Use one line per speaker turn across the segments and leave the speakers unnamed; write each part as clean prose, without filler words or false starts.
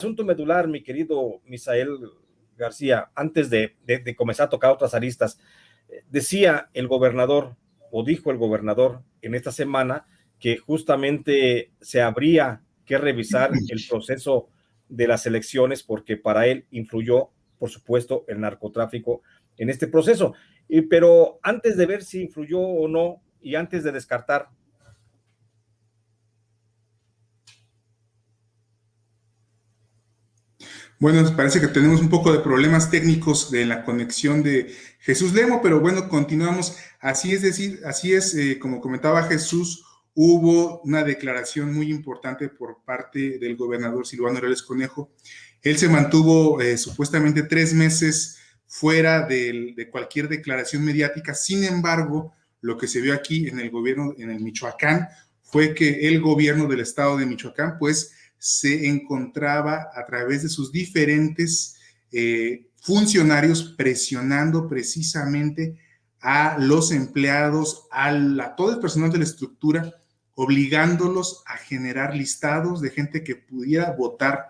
asunto medular, mi querido Misael García, antes de comenzar a tocar otras aristas, decía el gobernador, o dijo el gobernador en esta semana, que justamente se habría que revisar el proceso de las elecciones porque para él influyó, por supuesto, el narcotráfico en este proceso. Pero antes de ver si influyó o no, y antes de descartar,
bueno, parece que tenemos un poco de problemas técnicos de la conexión de Jesús Lemo, pero bueno, continuamos. Así es decir, así es, como comentaba Jesús, hubo una declaración muy importante por parte del gobernador Silvano Aureoles Conejo. Él se mantuvo supuestamente 3 meses fuera de cualquier declaración mediática. Sin embargo, lo que se vio aquí en el gobierno, en el Michoacán, fue que el gobierno del estado de Michoacán, pues, se encontraba a través de sus diferentes funcionarios presionando precisamente a los empleados, a todo el personal de la estructura, obligándolos a generar listados de gente que pudiera votar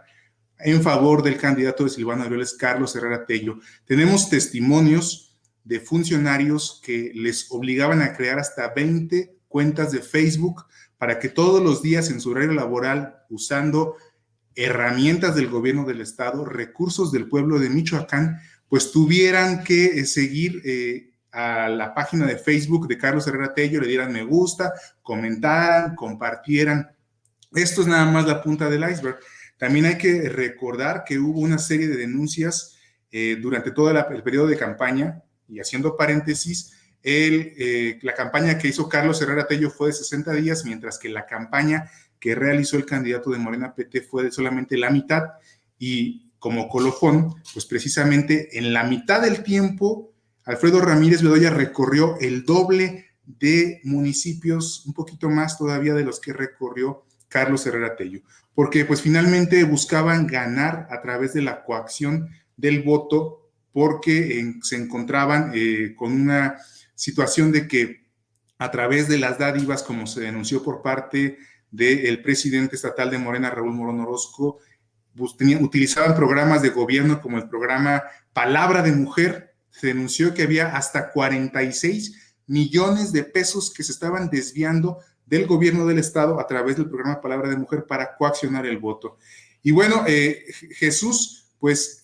en favor del candidato de Silvano Aureoles, Carlos Herrera Tello. Tenemos testimonios de funcionarios que les obligaban a crear hasta 20 cuentas de Facebook para que todos los días en su horario laboral, usando herramientas del gobierno del estado, recursos del pueblo de Michoacán, pues tuvieran que seguir a la página de Facebook de Carlos Herrera Tello, le dieran me gusta, comentaran, compartieran. Esto es nada más la punta del iceberg. También hay que recordar que hubo una serie de denuncias durante todo el periodo de campaña, y haciendo paréntesis, la campaña que hizo Carlos Herrera Tello fue de 60 días, mientras que la campaña que realizó el candidato de Morena PT fue de solamente la mitad, y como colofón, pues precisamente en la mitad del tiempo, Alfredo Ramírez Bedoya recorrió el doble de municipios, un poquito más todavía de los que recorrió Carlos Herrera Tello, porque pues finalmente buscaban ganar a través de la coacción del voto, porque se encontraban con una situación de que a través de las dádivas, como se denunció por parte del presidente estatal de Morena, Raúl Morón Orozco, utilizaban programas de gobierno como el programa Palabra de Mujer. Se denunció que había hasta 46 millones de pesos que se estaban desviando del gobierno del estado a través del programa Palabra de Mujer para coaccionar el voto. Y bueno, Jesús, pues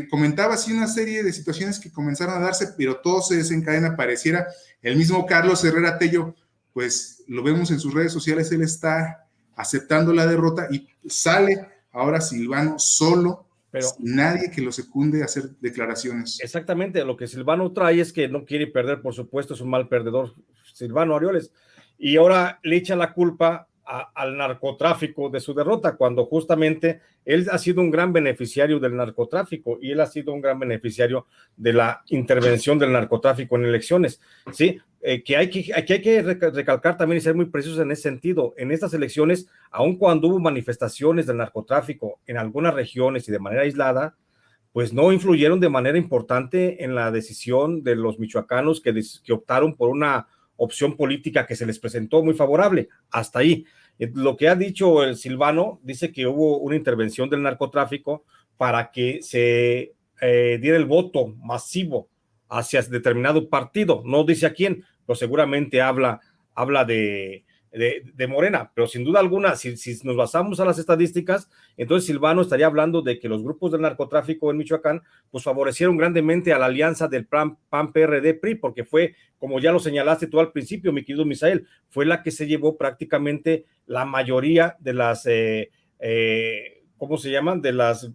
comentaba así una serie de situaciones que comenzaron a darse, pero todo se desencadena, pareciera. El mismo Carlos Herrera Tello, pues lo vemos en sus redes sociales, él está aceptando la derrota y sale ahora Silvano solo, pero nadie que lo secunde a hacer declaraciones.
Exactamente, lo que Silvano trae es que no quiere perder, por supuesto, es un mal perdedor, Silvano Aureoles, y ahora le echa la culpa al narcotráfico de su derrota, cuando justamente él ha sido un gran beneficiario del narcotráfico y él ha sido un gran beneficiario de la intervención del narcotráfico en elecciones, ¿sí? Que hay que recalcar también y ser muy precisos en ese sentido. En estas elecciones, aun cuando hubo manifestaciones del narcotráfico en algunas regiones y de manera aislada, pues no influyeron de manera importante en la decisión de los michoacanos que optaron por una opción política que se les presentó muy favorable. Hasta ahí. Lo que ha dicho el Silvano, dice que hubo una intervención del narcotráfico para que se diera el voto masivo hacia determinado partido. No dice a quién, pero seguramente habla de Morena, pero sin duda alguna, si nos basamos a las estadísticas, entonces Silvano estaría hablando de que los grupos del narcotráfico en Michoacán pues favorecieron grandemente a la alianza del PAN-PRD-PRI, porque fue, como ya lo señalaste tú al principio, mi querido Misael, fue la que se llevó prácticamente la mayoría de las ¿cómo se llaman? De las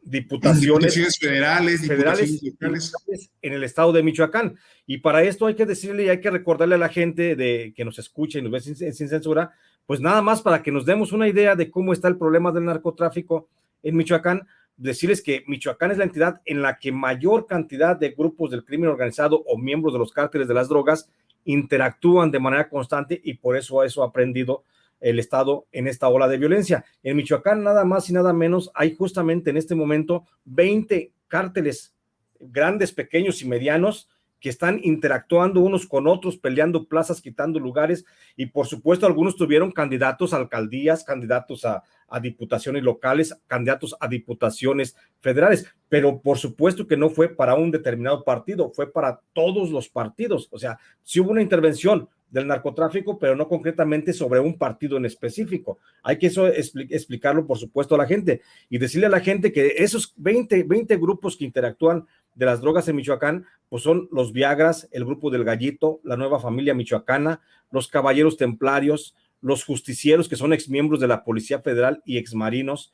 diputaciones
federales, diputaciones locales
en el estado de Michoacán. Y para esto hay que decirle y hay que recordarle a la gente que nos escucha y nos ve sin censura, pues nada más para que nos demos una idea de cómo está el problema del narcotráfico en Michoacán, decirles que Michoacán es la entidad en la que mayor cantidad de grupos del crimen organizado o miembros de los cárteles de las drogas interactúan de manera constante, y por eso ha aprendido el estado en esta ola de violencia. En Michoacán nada más y nada menos hay justamente en este momento 20 cárteles grandes, pequeños y medianos que están interactuando unos con otros, peleando plazas, quitando lugares, y por supuesto algunos tuvieron candidatos a alcaldías, candidatos a diputaciones locales, candidatos a diputaciones federales, pero por supuesto que no fue para un determinado partido, fue para todos los partidos. O sea, sí hubo una intervención del narcotráfico, pero no concretamente sobre un partido en específico. Hay que eso explicarlo, por supuesto, a la gente y decirle a la gente que esos 20 grupos que interactúan de las drogas en Michoacán, pues son los Viagras, el grupo del Gallito, la Nueva Familia Michoacana, los Caballeros Templarios, los Justicieros, que son exmiembros de la Policía Federal y exmarinos,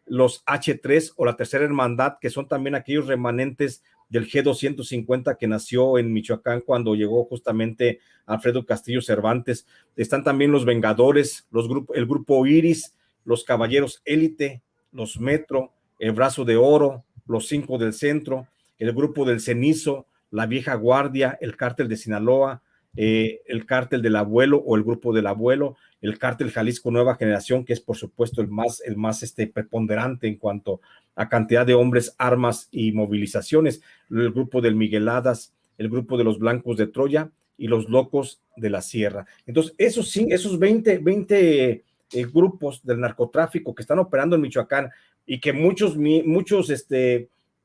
los H3 o la Tercera Hermandad, que son también aquellos remanentes del G250 que nació en Michoacán cuando llegó justamente Alfredo Castillo Cervantes. Están también los Vengadores, el grupo Iris, los Caballeros Élite, los Metro, el Brazo de Oro, los 5 del Centro, el grupo del Cenizo, la Vieja Guardia, el Cártel de Sinaloa, el Cártel del Abuelo o el Grupo del Abuelo, el Cártel Jalisco Nueva Generación, que es por supuesto el más preponderante en cuanto a cantidad de hombres, armas y movilizaciones, el Grupo del Migueladas, el Grupo de los Blancos de Troya y los Locos de la Sierra. Entonces, esos 20 grupos del narcotráfico que están operando en Michoacán y que muchos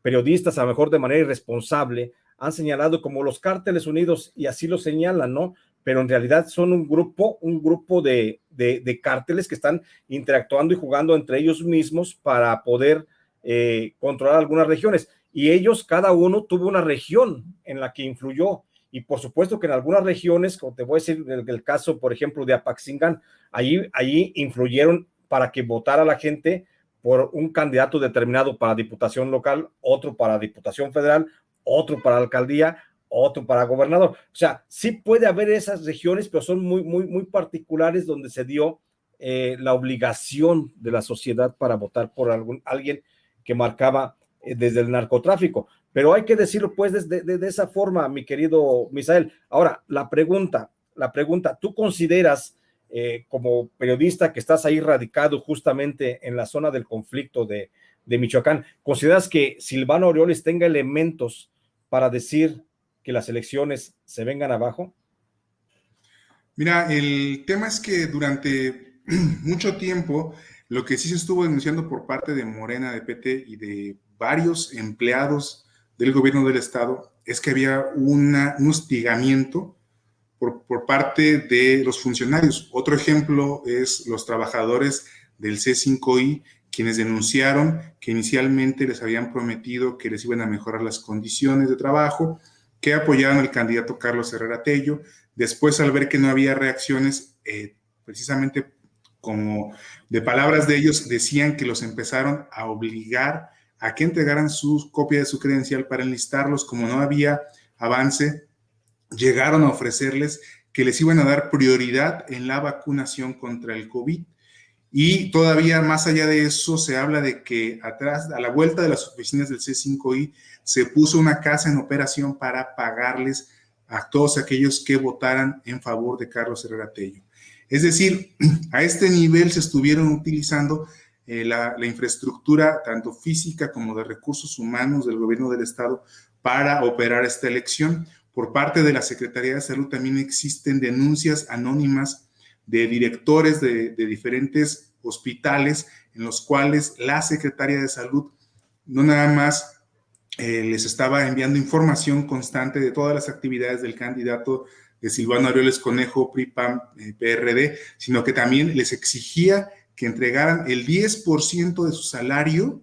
periodistas, a lo mejor de manera irresponsable, han señalado como los Cárteles Unidos, y así lo señalan, ¿no? Pero en realidad son un grupo de cárteles que están interactuando y jugando entre ellos mismos para poder controlar algunas regiones. Y ellos, cada uno tuvo una región en la que influyó. Y por supuesto que en algunas regiones, como te voy a decir, el caso, por ejemplo, de Apaxingán, ahí influyeron para que votara la gente por un candidato determinado para diputación local, otro para diputación federal, otro para alcaldía, otro para gobernador. O sea, sí puede haber esas regiones, pero son muy particulares donde se dio la obligación de la sociedad para votar por alguien que marcaba desde el narcotráfico. Pero hay que decirlo pues de esa forma, mi querido Misael. Ahora, la pregunta, ¿tú consideras como periodista que estás ahí radicado justamente en la zona del conflicto de Michoacán, consideras que Silvano Aureoles tenga elementos para decir que las elecciones se vengan abajo?
Mira, el tema es que durante mucho tiempo lo que sí se estuvo denunciando por parte de Morena, de PT y de varios empleados del gobierno del estado es que había un hostigamiento por parte de los funcionarios. Otro ejemplo es los trabajadores del C5I, quienes denunciaron que inicialmente les habían prometido que les iban a mejorar las condiciones de trabajo, que apoyaron al candidato Carlos Herrera Tello. Después, al ver que no había reacciones, precisamente como de palabras de ellos, decían que los empezaron a obligar a que entregaran su copia de su credencial para enlistarlos. Como no había avance, llegaron a ofrecerles que les iban a dar prioridad en la vacunación contra el COVID. Y todavía más allá de eso, se habla de que atrás, a la vuelta de las oficinas del C5I, se puso una casa en operación para pagarles a todos aquellos que votaran en favor de Carlos Herrera Tello. Es decir, a este nivel se estuvieron utilizando la infraestructura, tanto física como de recursos humanos del gobierno del estado, para operar esta elección. Por parte de la Secretaría de Salud también existen denuncias anónimas de directores de diferentes hospitales en los cuales la Secretaría de Salud no nada más les estaba enviando información constante de todas las actividades del candidato de Silvano Aureoles Conejo, PRI, PAN, PRD, sino que también les exigía que entregaran el 10% de su salario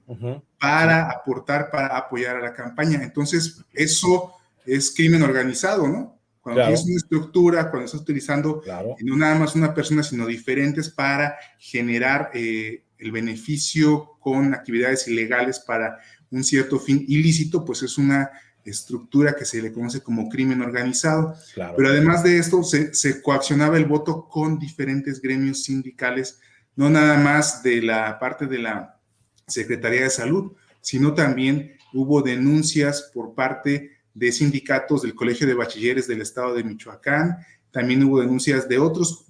para aportar, para apoyar a la campaña. Entonces, eso es crimen organizado, ¿no? Cuando tienes una estructura, cuando estás utilizando no nada más una persona, sino diferentes para generar el beneficio con actividades ilegales para un cierto fin ilícito, pues es una estructura que se le conoce como crimen organizado. Pero además de esto, se coaccionaba el voto con diferentes gremios sindicales, no nada más de la parte de la Secretaría de Salud, sino también hubo denuncias por parte de sindicatos del Colegio de Bachilleres del Estado de Michoacán. También hubo denuncias de otros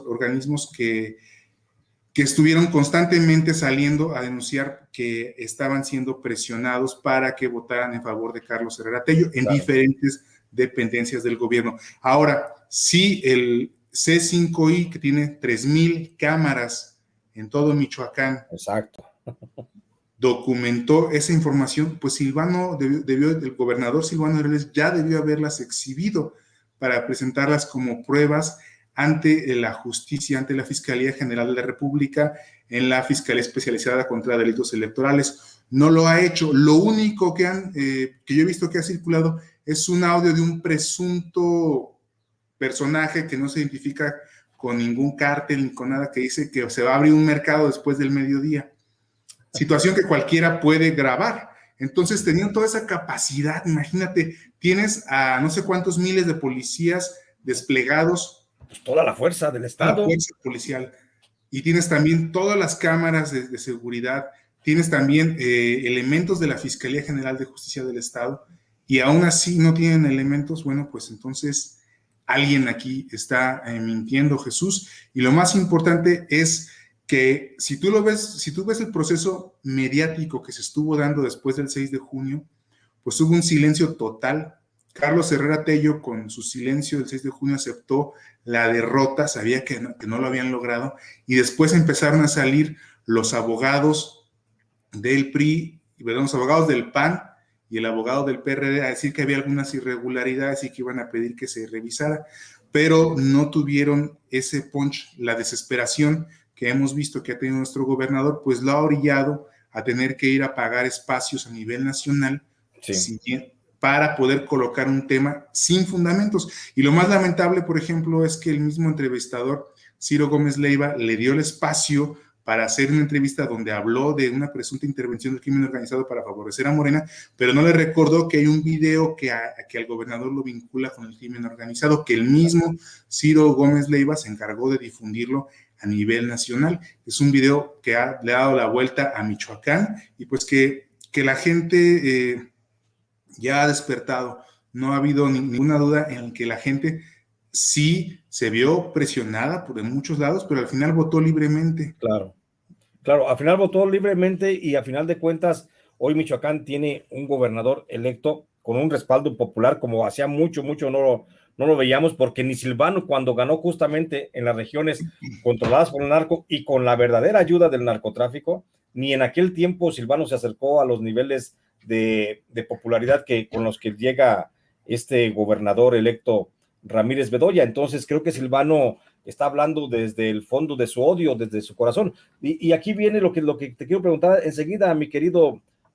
organismos que que estuvieron constantemente saliendo a denunciar que estaban siendo presionados para que votaran en favor de Carlos Herrera Tello en
Claro.
diferentes dependencias del gobierno. Ahora, si el C5I, que tiene 3,000 cámaras en todo Michoacán,
exacto,
documentó esa información, pues Silvano el gobernador Silvano Aureoles ya debió haberlas exhibido para presentarlas como pruebas ante la justicia, ante la Fiscalía General de la República, en la Fiscalía Especializada contra Delitos Electorales. No lo ha hecho. Lo único que yo he visto que ha circulado es un audio de un presunto personaje que no se identifica con ningún cártel ni con nada, que dice que se va a abrir un mercado después del mediodía. Situación que cualquiera puede grabar. Entonces tenían toda esa capacidad. Imagínate, tienes a no sé cuántos miles de policías desplegados.
Pues toda la fuerza del Estado.
La fuerza policial. Y tienes también todas las cámaras de seguridad. Tienes también elementos de la Fiscalía General de Justicia del Estado. Y aún así no tienen elementos. Bueno, pues entonces alguien aquí está mintiendo, Jesús. Y lo más importante es que si tú ves el proceso mediático que se estuvo dando después del 6 de junio, pues hubo un silencio total. Carlos Herrera Tello, con su silencio del 6 de junio, aceptó la derrota, sabía que no lo habían logrado, y después empezaron a salir los abogados del PRI, los abogados del PAN y el abogado del PRD a decir que había algunas irregularidades y que iban a pedir que se revisara, pero no tuvieron ese punch, la desesperación que hemos visto que ha tenido nuestro gobernador, pues lo ha orillado a tener que ir a pagar espacios a nivel nacional,
sí,
para poder colocar un tema sin fundamentos. Y lo más lamentable, por ejemplo, es que el mismo entrevistador, Ciro Gómez Leiva, le dio el espacio para hacer una entrevista donde habló de una presunta intervención del crimen organizado para favorecer a Morena, pero no le recordó que hay un video que al gobernador lo vincula con el crimen organizado, que el mismo Ciro Gómez Leiva se encargó de difundirlo a nivel nacional. Es un video que le ha dado la vuelta a Michoacán y pues que la gente ya ha despertado. No ha habido ninguna duda en que la gente sí se vio presionada por muchos lados, pero al final votó libremente.
Claro, claro, al final votó libremente y a final de cuentas, hoy Michoacán tiene un gobernador electo con un respaldo popular como hacía mucho no lo veíamos, porque ni Silvano, cuando ganó justamente en las regiones controladas por el narco y con la verdadera ayuda del narcotráfico, ni en aquel tiempo Silvano se acercó a los niveles de popularidad con los que llega este gobernador electo Ramírez Bedoya. Entonces creo que Silvano está hablando desde el fondo de su odio, desde su corazón. Y aquí viene lo que te quiero preguntar enseguida, mi querido